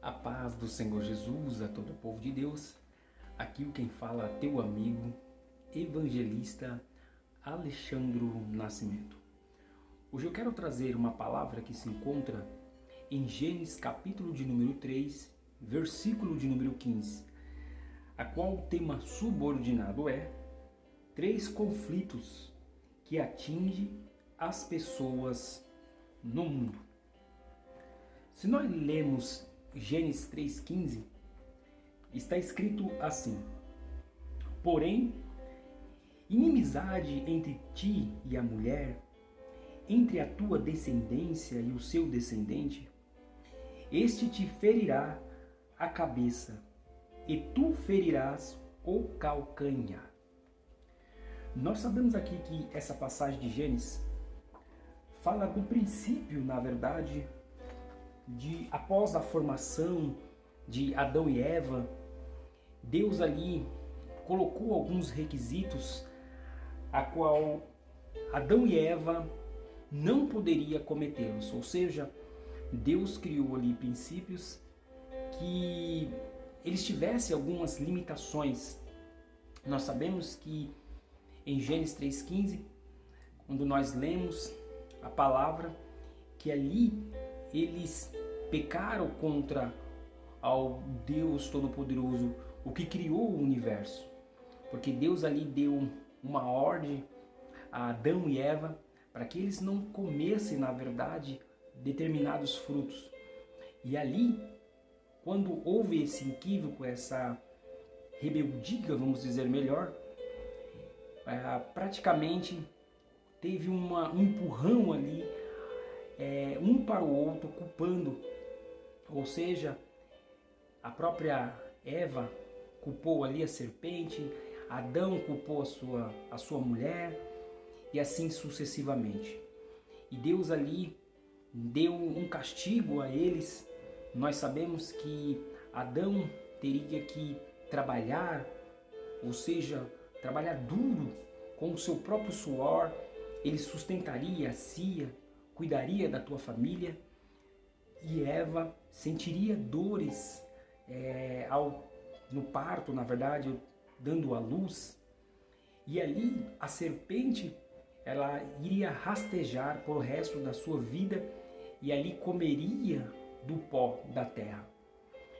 A paz do Senhor Jesus a todo o povo de Deus. Aqui quem fala é teu amigo, evangelista Alexandro Nascimento. Hoje eu quero trazer uma palavra que se encontra em Gênesis capítulo de número 3, versículo de número 15, a qual o tema subordinado é 3 conflitos que atingem as pessoas no mundo. Se nós lemos Gênesis 3,15, está escrito assim: porém, inimizade entre ti e a mulher, entre a tua descendência e o seu descendente, este te ferirá a cabeça, e tu ferirás o calcanhar. Nós sabemos aqui que essa passagem de Gênesis fala do princípio, na verdade, após a formação de Adão e Eva. Deus ali colocou alguns requisitos a qual Adão e Eva não poderia cometê-los, ou seja, Deus criou ali princípios que eles tivessem algumas limitações. Nós sabemos que em Gênesis 3,15, quando nós lemos a palavra, que ali eles pecaram contra ao Deus Todo-Poderoso, o que criou o universo. Porque Deus ali deu uma ordem a Adão e Eva para que eles não comessem, na verdade, determinados frutos. E ali, quando houve esse equívoco, essa rebeldia, vamos dizer melhor, praticamente teve um empurrão ali, um para o outro, culpando. Ou seja, a própria Eva culpou ali a serpente, Adão culpou a sua mulher, e assim sucessivamente. E Deus ali deu um castigo a eles. Nós sabemos que Adão teria que trabalhar, ou seja, trabalhar duro com o seu próprio suor. Ele sustentaria a si, cuidaria da tua família, e Eva sentiria dores no parto, na verdade, dando à luz. E ali a serpente, ela iria rastejar por o resto da sua vida e ali comeria do pó da terra.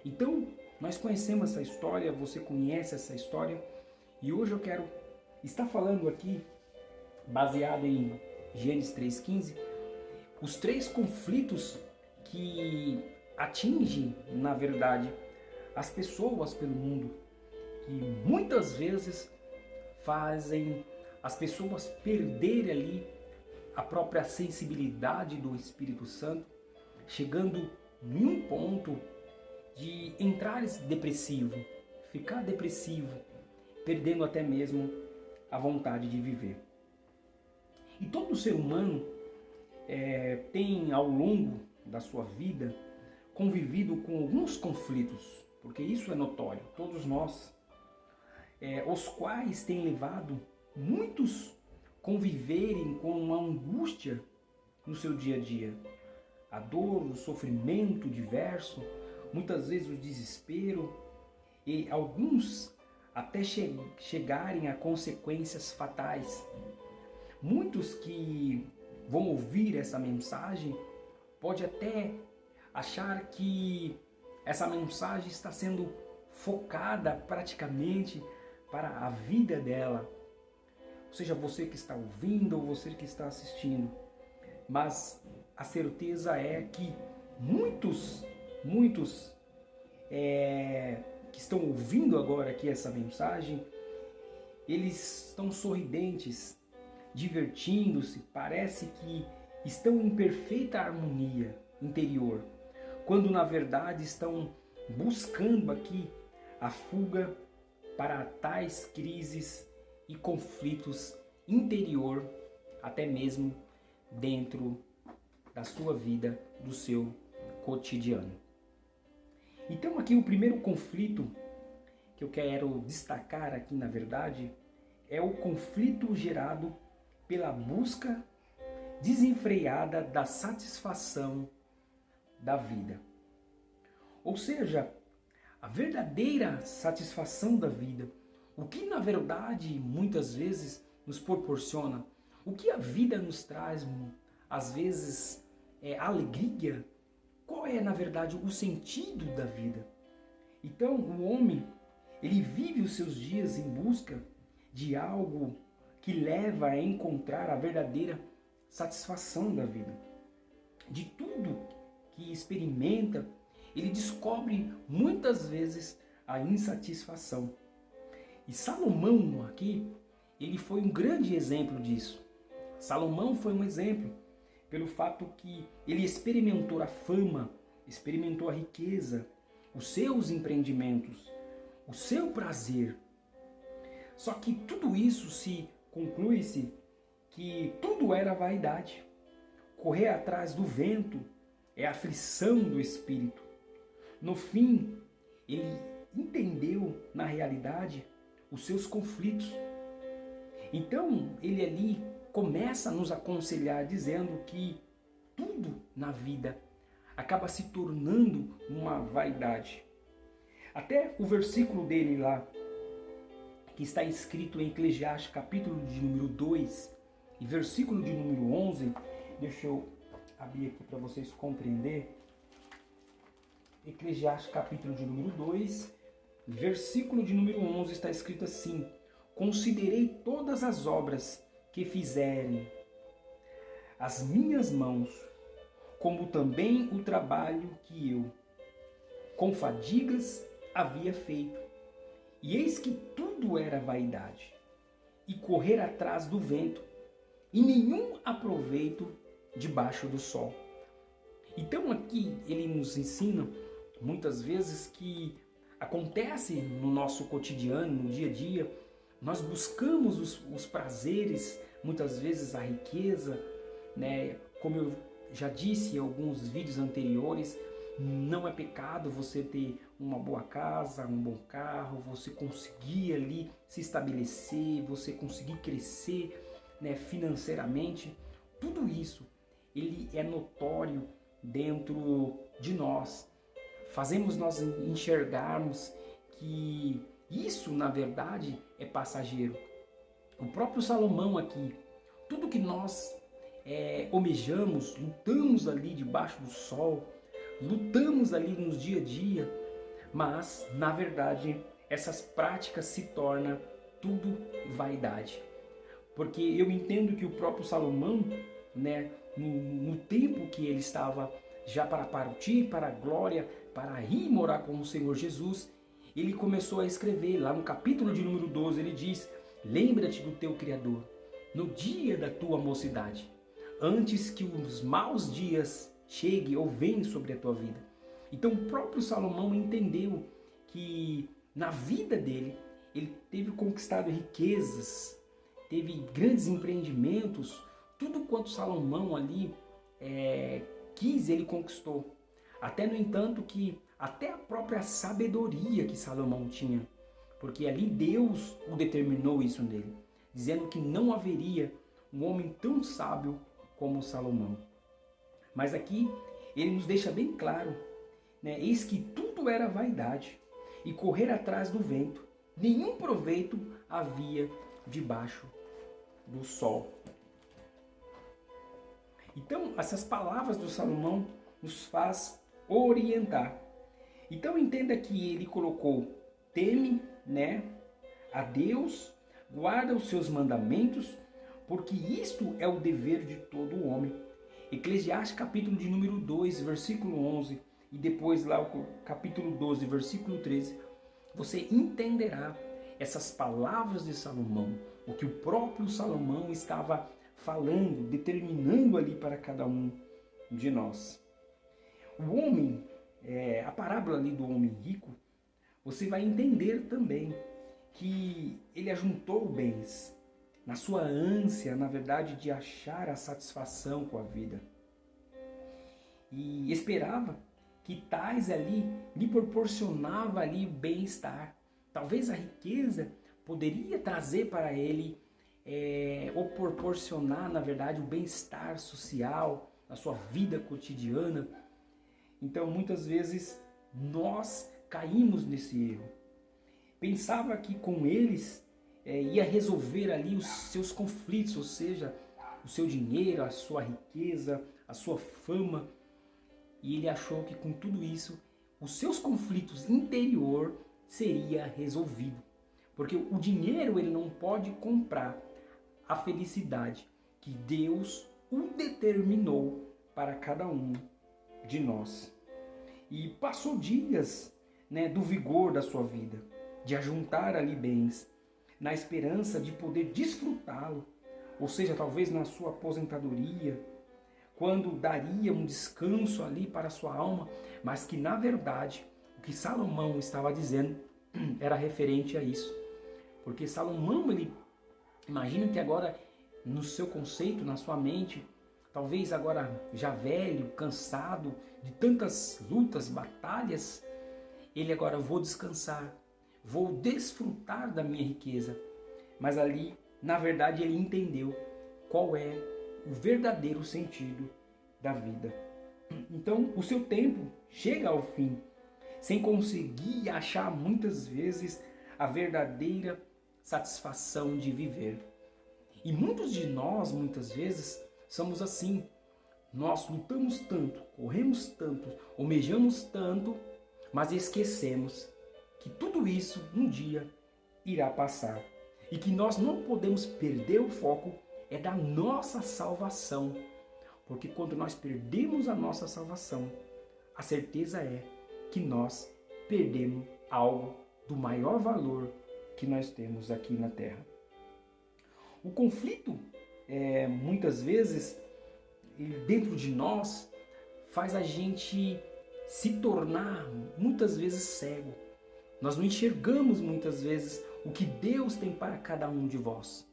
Então, nós conhecemos essa história, você conhece essa história, e hoje eu quero estar falando aqui, baseado em Gênesis 3,15, os 3 conflitos que atingem, na verdade, as pessoas pelo mundo, que muitas vezes fazem as pessoas perderem ali a própria sensibilidade do Espírito Santo, chegando em um ponto de entrar depressivo, ficar depressivo, perdendo até mesmo a vontade de viver. E todo ser humano tem, ao longo da sua vida, convivido com alguns conflitos, porque isso é notório, todos nós, os quais têm levado muitos conviverem com uma angústia no seu dia a dia. A dor, o sofrimento diverso, muitas vezes o desespero, e alguns até chegarem a consequências fatais. Muitos que vão ouvir essa mensagem pode até achar que essa mensagem está sendo focada praticamente para a vida dela, ou seja, você que está ouvindo ou você que está assistindo. Mas a certeza é que muitos que estão ouvindo agora aqui essa mensagem, eles estão sorridentes, divertindo-se, parece que estão em perfeita harmonia interior, quando na verdade estão buscando aqui a fuga para tais crises e conflitos interior, até mesmo dentro da sua vida, do seu cotidiano. Então aqui o primeiro conflito que eu quero destacar aqui, na verdade, é o conflito gerado pela busca desenfreada da satisfação da vida. Ou seja, a verdadeira satisfação da vida, o que na verdade muitas vezes nos proporciona, o que a vida nos traz, às vezes alegria, qual é na verdade o sentido da vida? Então o homem, ele vive os seus dias em busca de algo que leva a encontrar a verdadeira satisfação da vida. De tudo que experimenta, ele descobre muitas vezes a insatisfação. E Salomão aqui, ele foi um grande exemplo disso. Salomão foi um exemplo pelo fato que ele experimentou a fama, experimentou a riqueza, os seus empreendimentos, o seu prazer. Só que tudo isso se conclui-se que tudo era vaidade. Correr atrás do vento é aflição do espírito. No fim, ele entendeu, na realidade, os seus conflitos. Então, ele ali começa a nos aconselhar dizendo que tudo na vida acaba se tornando uma vaidade. Até o versículo dele lá, que está escrito em Eclesiastes, capítulo de número 2 e versículo de número 11, deixa eu abrir aqui para vocês compreender. Eclesiastes, capítulo de número 2, versículo de número 11, está escrito assim: considerei todas as obras que fizerem as minhas mãos, como também o trabalho que eu, com fadigas, havia feito. E eis que tudo era vaidade, e correr atrás do vento, e nenhum aproveito debaixo do sol. Então aqui ele nos ensina, muitas vezes, que acontece no nosso cotidiano, no dia a dia, nós buscamos os prazeres, muitas vezes a riqueza, né? Como eu já disse em alguns vídeos anteriores, não é pecado você ter uma boa casa, um bom carro, você conseguir ali se estabelecer, você conseguir crescer, né, financeiramente. Tudo isso, ele é notório dentro de nós. Fazemos nós enxergarmos que isso, na verdade, é passageiro. O próprio Salomão aqui, tudo que nós almejamos, lutamos ali debaixo do sol, lutamos ali no dia a dia, mas, na verdade, essas práticas se tornam tudo vaidade. Porque eu entendo que o próprio Salomão, né, no tempo que ele estava já para partir para a glória, para ir morar com o Senhor Jesus, ele começou a escrever, lá no capítulo de número 12, ele diz: lembra-te do teu Criador, no dia da tua mocidade, antes que os maus dias cheguem ou venham sobre a tua vida. Então o próprio Salomão entendeu que na vida dele, ele teve conquistado riquezas, teve grandes empreendimentos, tudo quanto Salomão ali quis, ele conquistou. Até, no entanto, que até a própria sabedoria que Salomão tinha, porque ali Deus o determinou isso nele, dizendo que não haveria um homem tão sábio como Salomão. Mas aqui ele nos deixa bem claro, né? Eis que tudo era vaidade e correr atrás do vento, nenhum proveito havia debaixo do sol. Então, essas palavras do Salomão nos faz orientar. Então, entenda que ele colocou: teme, né, a Deus, guarda os seus mandamentos, porque isto é o dever de todo homem. Eclesiastes, capítulo de número 2, versículo 11, e depois lá o capítulo 12, versículo 13, você entenderá essas palavras de Salomão, o que o próprio Salomão estava falando, determinando ali para cada um de nós. O homem, a parábola ali do homem rico, você vai entender também que ele ajuntou bens na sua ânsia, na verdade, de achar a satisfação com a vida. E esperava que tais ali lhe proporcionava ali bem-estar. Talvez a riqueza poderia trazer para ele ou proporcionar, na verdade, o bem-estar social na sua vida cotidiana. Então, muitas vezes, nós caímos nesse erro. Pensava que com eles ia resolver ali os seus conflitos, ou seja, o seu dinheiro, a sua riqueza, a sua fama. E ele achou que com tudo isso, os seus conflitos interior seria resolvido. Porque o dinheiro ele não pode comprar a felicidade que Deus o determinou para cada um de nós. E passou dias, do vigor da sua vida, de ajuntar ali bens, na esperança de poder desfrutá-lo, ou seja, talvez na sua aposentadoria, quando daria um descanso ali para a sua alma, mas que na verdade o que Salomão estava dizendo era referente a isso. Porque Salomão, ele imagina que agora no seu conceito, na sua mente, talvez agora já velho, cansado de tantas lutas, batalhas, ele agora vou descansar, vou desfrutar da minha riqueza. Mas ali, na verdade, ele entendeu qual é o verdadeiro sentido da vida. Então, o seu tempo chega ao fim, sem conseguir achar muitas vezes a verdadeira satisfação de viver. E muitos de nós, muitas vezes, somos assim. Nós lutamos tanto, corremos tanto, almejamos tanto, mas esquecemos que tudo isso um dia irá passar. E que nós não podemos perder o foco da nossa salvação. Porque quando nós perdemos a nossa salvação, a certeza é que nós perdemos algo do maior valor que nós temos aqui na Terra. O conflito, muitas vezes, dentro de nós, faz a gente se tornar, muitas vezes, cego. Nós não enxergamos, muitas vezes, o que Deus tem para cada um de vós.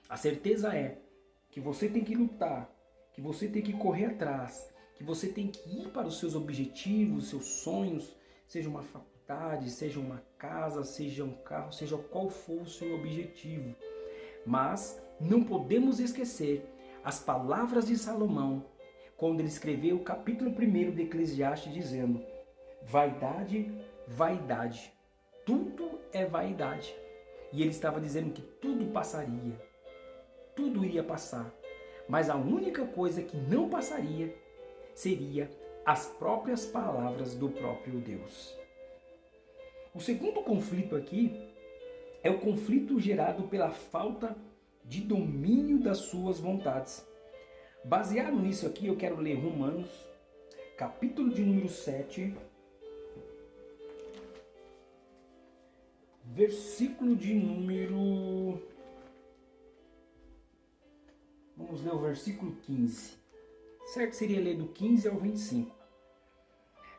A certeza é que você tem que lutar, que você tem que correr atrás, que você tem que ir para os seus objetivos, seus sonhos, seja uma faculdade, seja uma casa, seja um carro, seja qual for o seu objetivo. Mas não podemos esquecer as palavras de Salomão, quando ele escreveu o capítulo 1 de Eclesiastes, dizendo: vaidade, vaidade, tudo é vaidade. E ele estava dizendo que tudo passaria, tudo iria passar, mas a única coisa que não passaria seria as próprias palavras do próprio Deus. O segundo conflito aqui é o conflito gerado pela falta de domínio das suas vontades. Baseado nisso aqui, eu quero ler Romanos, capítulo de número 7, versículo de número... Vamos ler o versículo 15. Certo seria ler do 15 ao 25.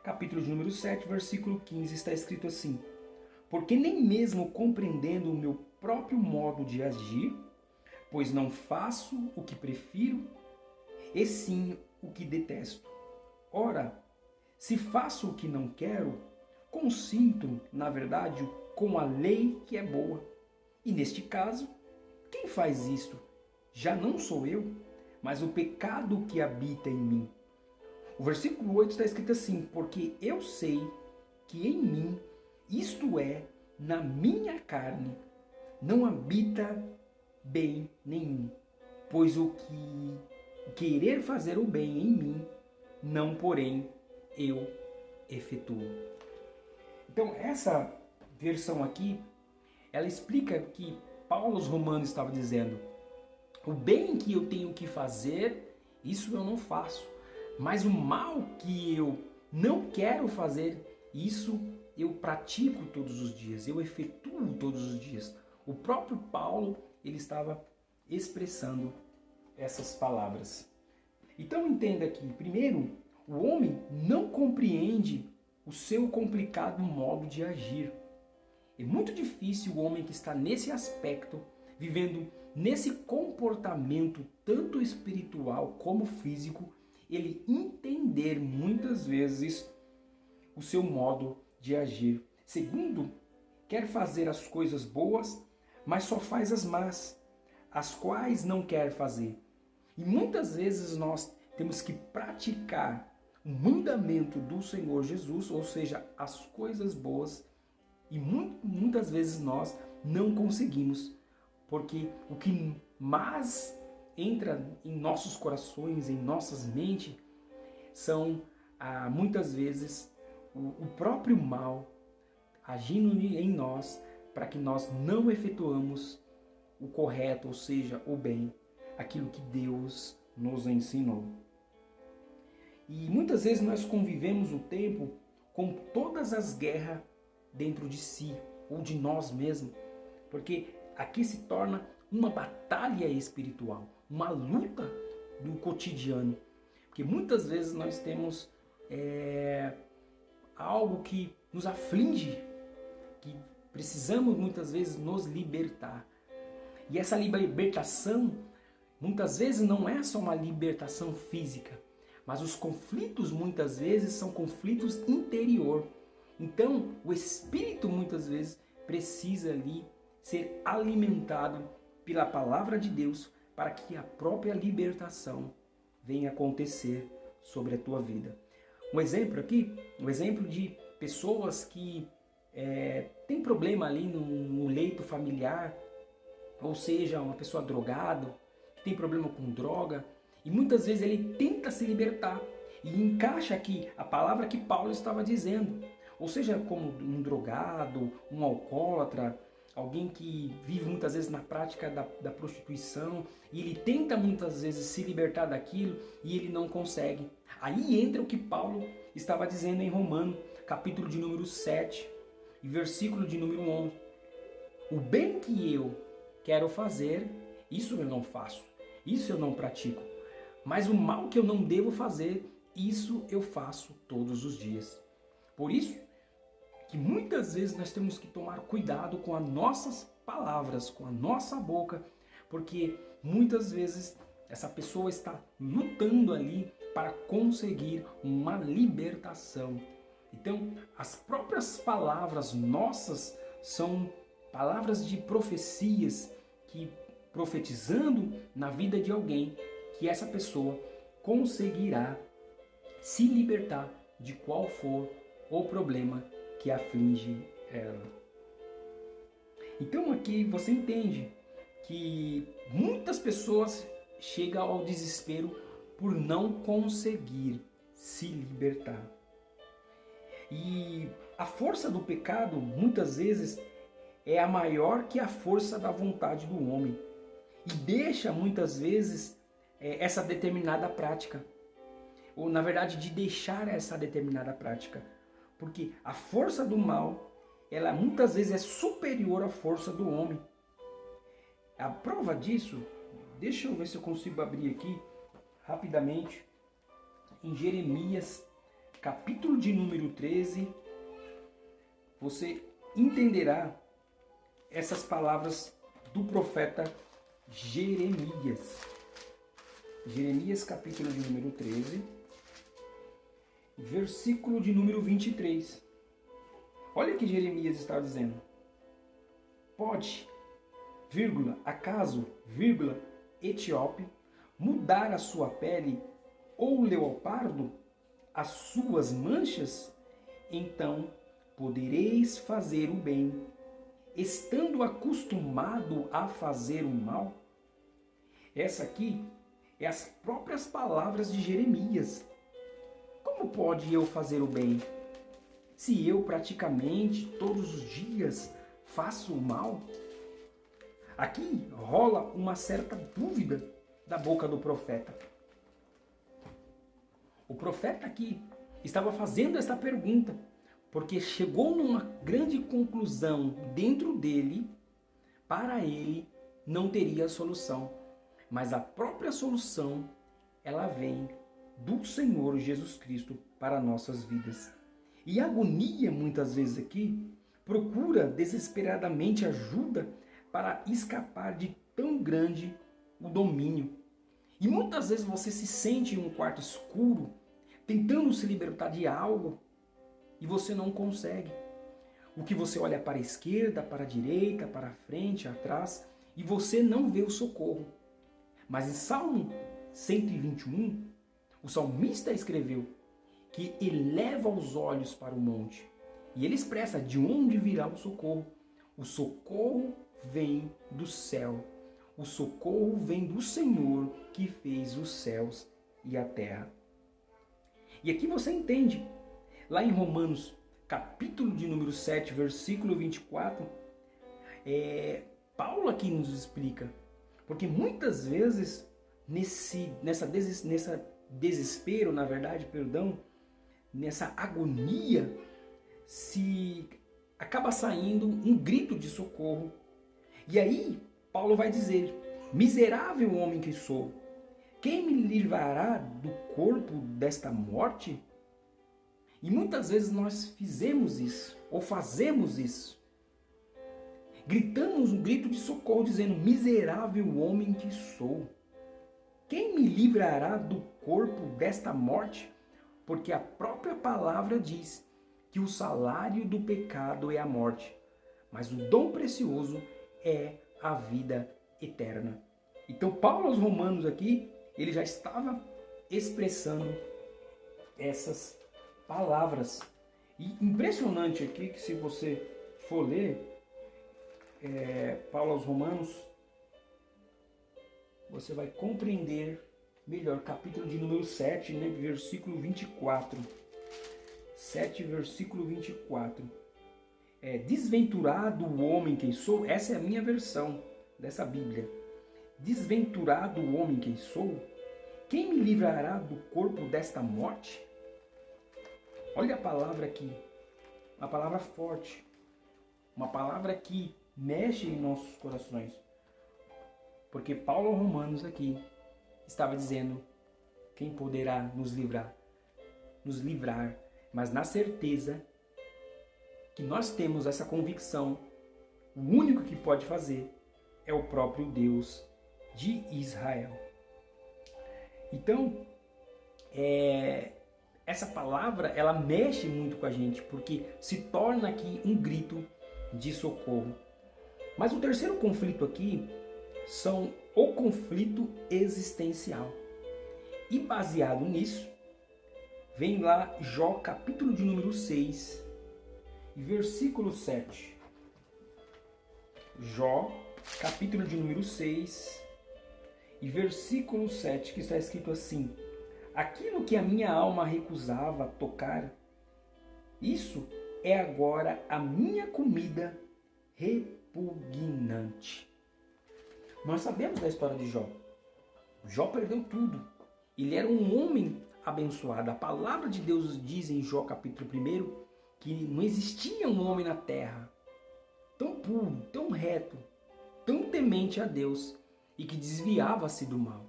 Capítulo de número 7, versículo 15, está escrito assim: porque nem mesmo compreendendo o meu próprio modo de agir, pois não faço o que prefiro, e sim o que detesto. Ora, se faço o que não quero, consinto, na verdade, com a lei que é boa. E neste caso, quem faz isto? Já não sou eu, mas o pecado que habita em mim. O versículo 8 está escrito assim: porque eu sei que em mim, isto é, na minha carne, não habita bem nenhum, pois o que querer fazer o bem em mim, não porém eu efetuo. Então essa versão aqui, ela explica que Paulo aos Romanos estava dizendo: o bem que eu tenho que fazer, isso eu não faço, mas o mal que eu não quero fazer, isso eu pratico todos os dias, eu efetuo todos os dias. O próprio Paulo, ele estava expressando essas palavras. Então entenda aqui, primeiro, o homem não compreende o seu complicado modo de agir. É muito difícil o homem que está nesse aspecto, vivendo nesse comportamento tanto espiritual como físico, ele entender muitas vezes o seu modo de agir. Segundo, quer fazer as coisas boas, mas só faz as más, as quais não quer fazer. E muitas vezes nós temos que praticar o mandamento do Senhor Jesus, ou seja, as coisas boas, e muitas vezes nós não conseguimos, porque o que mais entra em nossos corações, em nossas mentes, são muitas vezes o próprio mal agindo em nós, para que nós não efetuamos o correto, ou seja, o bem, aquilo que Deus nos ensinou. E muitas vezes nós convivemos o tempo com todas as guerras dentro de si, ou de nós mesmos, porque aqui se torna uma batalha espiritual, uma luta do cotidiano, porque muitas vezes nós temos algo que nos aflige, que precisamos muitas vezes nos libertar. E essa libertação, muitas vezes não é só uma libertação física, mas os conflitos muitas vezes são conflitos interior. Então, o espírito muitas vezes precisa ali ser alimentado pela palavra de Deus para que a própria libertação venha acontecer sobre a tua vida. Um exemplo aqui, um exemplo de pessoas que têm problema ali no leito familiar, ou seja, uma pessoa drogada, que tem problema com droga, e muitas vezes ele tenta se libertar e encaixa aqui a palavra que Paulo estava dizendo. Ou seja, como um drogado, um alcoólatra, alguém que vive muitas vezes na prática da prostituição, e ele tenta muitas vezes se libertar daquilo e ele não consegue. Aí entra o que Paulo estava dizendo em Romanos, capítulo de número 7, e versículo de número 11. O bem que eu quero fazer, isso eu não faço, isso eu não pratico. Mas o mal que eu não devo fazer, isso eu faço todos os dias. Por isso que muitas vezes nós temos que tomar cuidado com as nossas palavras, com a nossa boca, porque muitas vezes essa pessoa está lutando ali para conseguir uma libertação. Então, as próprias palavras nossas são palavras de profecias que, profetizando na vida de alguém, que essa pessoa conseguirá se libertar de qual for o problema que aflige ela. Então aqui você entende que muitas pessoas chegam ao desespero por não conseguir se libertar. E a força do pecado muitas vezes é a maior que a força da vontade do homem. E deixa muitas vezes essa determinada prática, ou na verdade de deixar essa determinada prática, porque a força do mal, ela muitas vezes é superior à força do homem. A prova disso, deixa eu ver se eu consigo abrir aqui rapidamente, em Jeremias, capítulo de número 13, você entenderá essas palavras do profeta Jeremias. Jeremias, capítulo de número 13, versículo de número 23. Olha o que Jeremias está dizendo. Pode, vírgula, acaso, vírgula, etíope, mudar a sua pele, ou leopardo, as suas manchas? Então podereis fazer o bem, estando acostumado a fazer o mal? Essa aqui é as próprias palavras de Jeremias. Como pode eu fazer o bem, se eu praticamente todos os dias faço o mal? Aqui rola uma certa dúvida da boca do profeta. O profeta aqui estava fazendo essa pergunta, porque chegou numa grande conclusão dentro dele, para ele não teria solução. Mas a própria solução, ela vem do Senhor Jesus Cristo para nossas vidas. E a agonia, muitas vezes aqui, procura desesperadamente ajuda para escapar de tão grande o domínio. E muitas vezes você se sente em um quarto escuro, tentando se libertar de algo, e você não consegue. O que você olha para a esquerda, para a direita, para a frente, atrás, e você não vê o socorro. Mas em Salmo 121, o salmista escreveu: que eleva os olhos para o monte. E ele expressa de onde virá o socorro. O socorro vem do céu. O socorro vem do Senhor que fez os céus e a terra. E aqui você entende, lá em Romanos, capítulo de número 7, versículo 24, Paulo aqui nos explica. Porque muitas vezes, nessa desespero, na verdade, nessa agonia, se acaba saindo um grito de socorro. E aí, Paulo vai dizer: miserável homem que sou, quem me livrará do corpo desta morte? E muitas vezes nós fizemos isso, ou fazemos isso. Gritamos um grito de socorro, dizendo: miserável homem que sou, quem me livrará do corpo desta morte? Porque a própria palavra diz que o salário do pecado é a morte, mas o dom precioso é a vida eterna. Então Paulo aos Romanos aqui, ele já estava expressando essas palavras. E impressionante aqui que se você for ler Paulo aos Romanos, você vai compreender melhor. Capítulo de número 7, né, versículo 24. 7, versículo 24. Desventurado o homem quem sou. Essa é a minha versão dessa Bíblia. Desventurado o homem quem sou. Quem me livrará do corpo desta morte? Olha a palavra aqui. Uma palavra forte. Uma palavra que mexe em nossos corações. Porque Paulo Romanos aqui estava dizendo: quem poderá nos livrar? Nos livrar, mas na certeza que nós temos essa convicção, o único que pode fazer é o próprio Deus de Israel. Então, essa palavra, ela mexe muito com a gente, porque se torna aqui um grito de socorro. Mas o terceiro conflito aqui são o conflito existencial. E baseado nisso, vem lá Jó, capítulo de número 6, versículo 7. Jó, capítulo de número 6, e versículo 7, que está escrito assim: aquilo que a minha alma recusava tocar, isso é agora a minha comida repugnante. Nós sabemos da história de Jó. Jó perdeu tudo. Ele era um homem abençoado. A palavra de Deus diz em Jó capítulo 1 que não existia um homem na terra tão puro, tão reto, tão temente a Deus e que desviava-se do mal.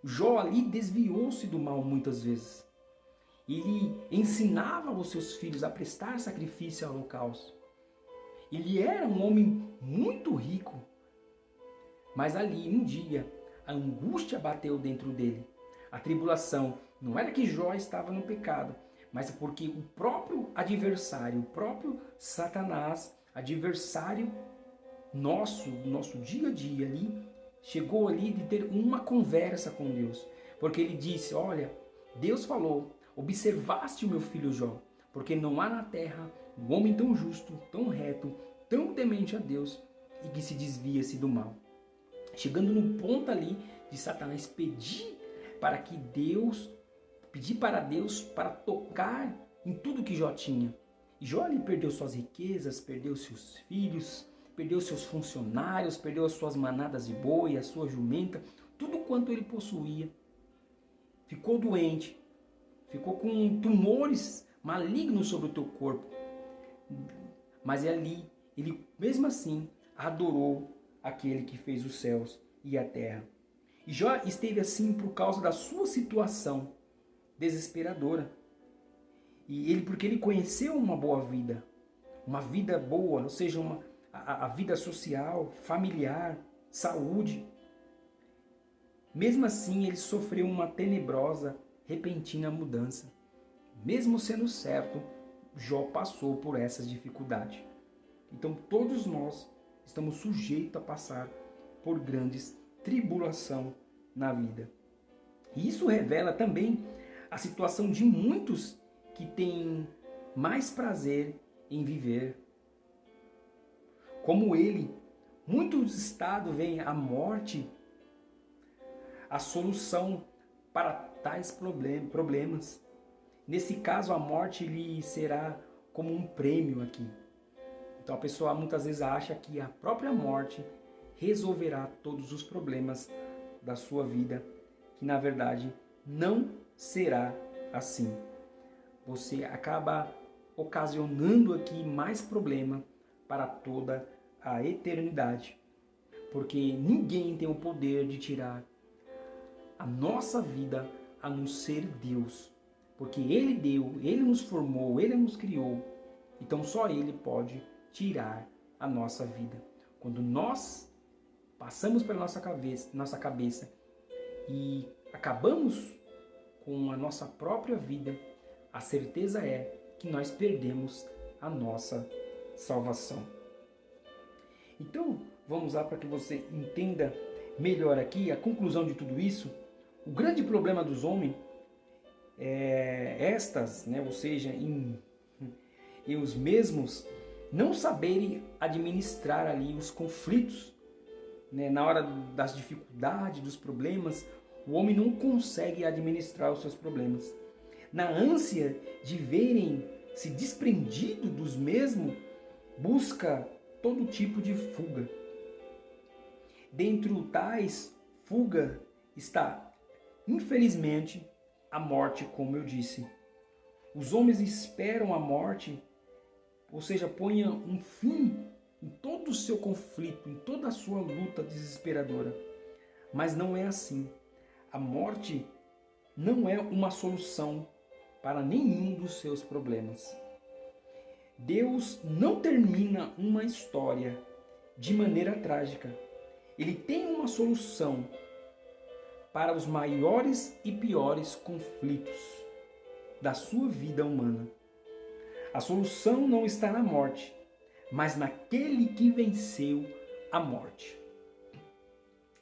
Jó ali desviou-se do mal muitas vezes. Ele ensinava os seus filhos a prestar sacrifício ao holocausto. Ele era um homem muito rico. Mas ali, um dia, a angústia bateu dentro dele. A tribulação. Não era que Jó estava no pecado, mas porque o próprio adversário, o próprio Satanás, adversário nosso dia a dia ali, chegou ali de ter uma conversa com Deus. Porque ele disse: olha, Deus falou, observaste o meu filho Jó, porque não há na terra um homem tão justo, tão reto, tão temente a Deus e que se desvia-se do mal. Chegando no ponto ali de Satanás pedir para Deus para tocar em tudo que Jó tinha. E Jó ali perdeu suas riquezas, perdeu seus filhos, perdeu seus funcionários, perdeu as suas manadas de boi, a sua jumenta, tudo quanto ele possuía. Ficou doente, ficou com tumores malignos sobre o teu corpo. Mas ali, ele mesmo assim adorou aquele que fez os céus e a terra. E Jó esteve assim por causa da sua situação desesperadora. E porque ele conheceu uma boa vida, uma vida boa, ou seja, a vida social, familiar, saúde. Mesmo assim, ele sofreu uma tenebrosa, repentina mudança. Mesmo sendo certo, Jó passou por essas dificuldades. Então, todos nós estamos sujeitos a passar por grandes tribulação na vida. E isso revela também a situação de muitos que têm mais prazer em viver. Como ele, muitos estados veem a morte a solução para tais problemas. Nesse caso, a morte lhe será como um prêmio aqui. Então a pessoa muitas vezes acha que a própria morte resolverá todos os problemas da sua vida, que na verdade não será assim. Você acaba ocasionando aqui mais problema para toda a eternidade, porque ninguém tem o poder de tirar a nossa vida a não ser Deus, porque Ele deu, Ele nos formou, Ele nos criou, então só Ele pode tirar a nossa vida. Quando nós passamos pela nossa cabeça e acabamos com a nossa própria vida, a certeza é que nós perdemos a nossa salvação. Então, vamos lá para que você entenda melhor aqui a conclusão de tudo isso. O grande problema dos homens é ou seja, em os mesmos não saberem administrar ali os conflitos, na hora das dificuldades, dos problemas, o homem não consegue administrar os seus problemas. Na ânsia de verem se desprendido dos mesmos, busca todo tipo de fuga. Dentre tais fuga está, infelizmente, a morte, como eu disse. Os homens esperam a morte, ou seja, ponham um fim em todo o seu conflito, em toda a sua luta desesperadora. Mas não é assim. A morte não é uma solução para nenhum dos seus problemas. Deus não termina uma história de maneira trágica. Ele tem uma solução para os maiores e piores conflitos da sua vida humana. A solução não está na morte, mas naquele que venceu a morte.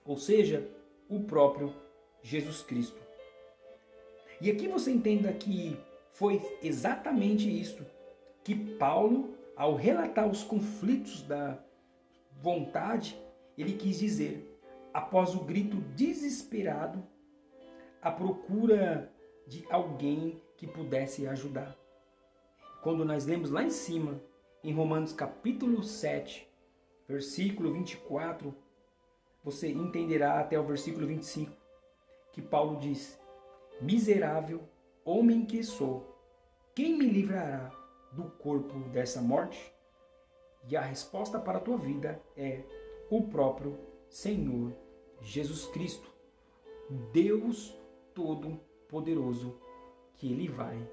Ou seja, o próprio Jesus Cristo. E aqui você entenda que foi exatamente isso que Paulo, ao relatar os conflitos da vontade, ele quis dizer, após o grito desesperado, à procura de alguém que pudesse ajudar. Quando nós lemos lá em cima, em Romanos capítulo 7, versículo 24, você entenderá até o versículo 25, que Paulo diz: miserável homem que sou, quem me livrará do corpo dessa morte? E a resposta para a tua vida é o próprio Senhor Jesus Cristo, Deus Todo-Poderoso, que Ele vai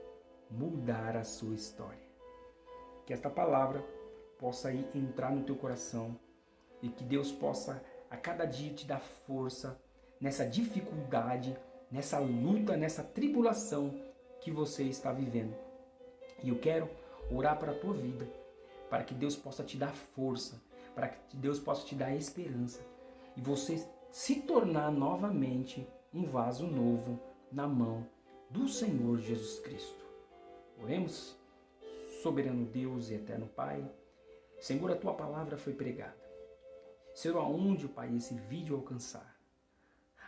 mudar a sua história. Que esta palavra possa entrar no teu coração e que Deus possa a cada dia te dar força nessa dificuldade, nessa luta, nessa tribulação que você está vivendo. E eu quero orar para a tua vida, para que Deus possa te dar força, para que Deus possa te dar esperança e você se tornar novamente um vaso novo na mão do Senhor Jesus Cristo. Oremos. Soberano Deus e eterno Pai, Senhor, a tua palavra foi pregada. Senhor, aonde, Pai, esse vídeo alcançar,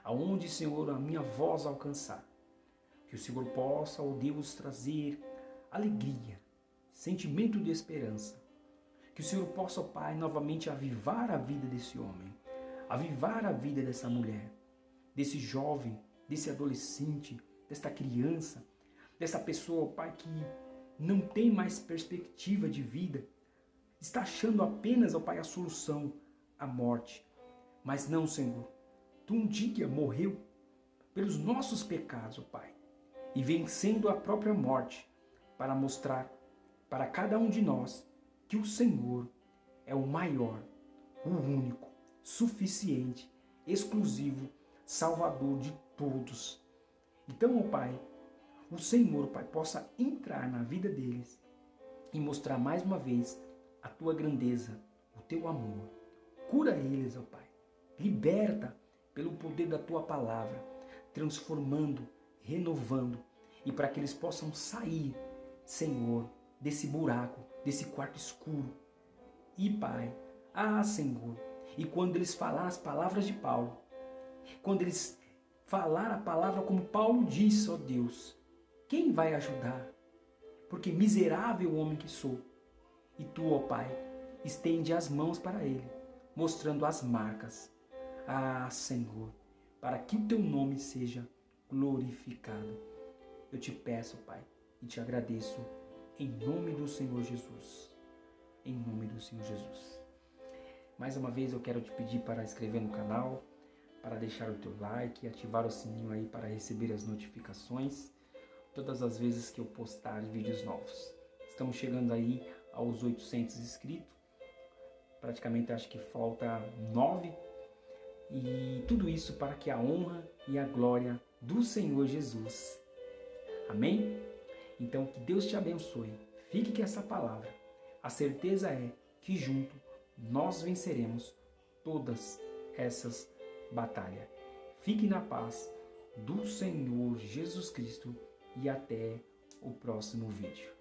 aonde, Senhor, a minha voz alcançar, que o Senhor possa, ó Deus, trazer alegria, sentimento de esperança, que o Senhor possa, ó Pai, novamente avivar a vida desse homem, avivar a vida dessa mulher, desse jovem, desse adolescente, desta criança, dessa pessoa, ó Pai, que não tem mais perspectiva de vida, está achando apenas, ó Pai, a solução, a morte. Mas não, Senhor, Tu um dia morreu pelos nossos pecados, ó Pai, e vencendo a própria morte, para mostrar para cada um de nós que o Senhor é o maior, o único, suficiente, exclusivo, Salvador de todos. Então, ó Pai, o Senhor, Pai, possa entrar na vida deles e mostrar mais uma vez a Tua grandeza, o Teu amor. Cura eles, ó Pai. Liberta pelo poder da Tua palavra, transformando, renovando e para que eles possam sair, Senhor, desse buraco, desse quarto escuro. E Pai, Senhor, e quando eles falar as palavras de Paulo, quando eles falar a palavra como Paulo disse, ó Deus, quem vai ajudar? Porque miserável homem que sou. E Tu, ó Pai, estende as mãos para ele, mostrando as marcas. Senhor, para que o Teu nome seja glorificado. Eu te peço, Pai, e te agradeço em nome do Senhor Jesus. Em nome do Senhor Jesus. Mais uma vez eu quero te pedir para inscrever no canal, para deixar o teu like, ativar o sininho aí para receber as notificações todas as vezes que eu postar vídeos novos. Estamos chegando aí aos 800 inscritos, praticamente acho que falta 9, e tudo isso para que a honra e a glória do Senhor Jesus. Amém? Então que Deus te abençoe, fique com essa palavra. A certeza é que junto nós venceremos todas essas batalhas. Fique na paz do Senhor Jesus Cristo e até o próximo vídeo.